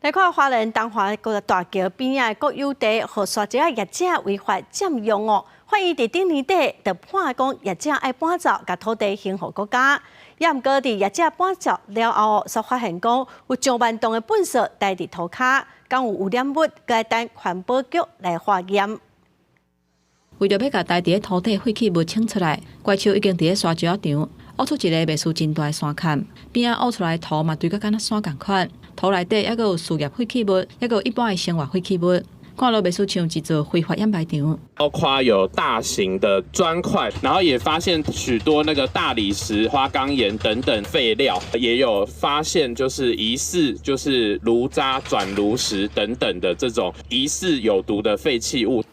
来看花莲东华个大桥边仔国有地和沙石业者违法占用哦，法院伫顶年底就判讲业者爱搬走，甲土地还互国家。也毋过伫业者搬走了后，才发现讲有上万吨的粪扫待伫涂骹，敢有污染物，该等环保局来化验。为着要甲台地的土地废弃物清出来，怪手已经伫咧沙石场挖出一个袂输真大的山坎，边仔挖出来土嘛，对甲敢若山共款。土内底还佫有事业废弃物，还佫有一般的生活废弃物，看落袂输像一座非法掩埋场。包括有大型的砖块，然后也发现许多那个大理石、花岗岩等等废料，也有发现就是疑似就是炉渣、转炉石等等的这种疑似有毒的废弃物。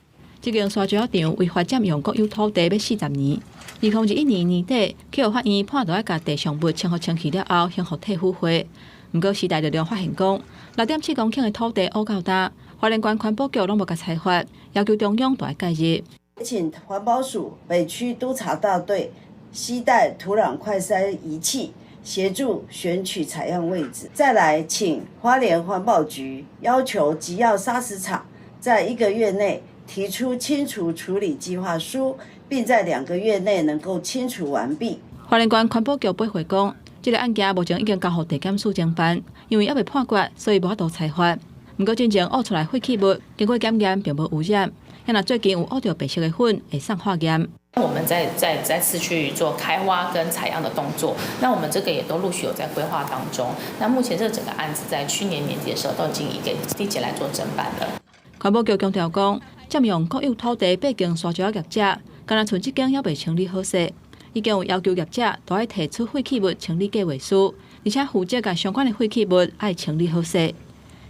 这间沙石场违法占用国有土地要40年，2021年年底，去互法院判，就要甲地上物清互清气了后，向互退付费。不过时代力量发现讲，6.7公顷的土地污够大，花莲县环保局拢无甲采发，要求中央大介入。请环保署北区督察大队携带土壤快筛仪器，协助选取采样位置。再来，请花莲环保局要求集药砂石场在1个月内提出清除处理计划书，并在2个月内能够清除完毕。花莲县环保局驳回讲，这个案件目前已经交予地检署侦办，因为还未判决，所以无法度采发。不过真正挖出来废弃物，经过检验并无污染。那最近有挖到白色的粉，会送化验。我们再次去做开挖跟采样的动作，那我们这个也都陆续有在规划当中。那目前这整个案子在去年年底的时候，都已经给地检来做侦办了。环保局强调讲，占用国有土地背经沙石业者，敢若像这间还未清理好势。已经有要求业者都要提出废弃物清理计划书，而且负责甲相关的废弃物要清理好势。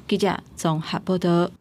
记者综合报道。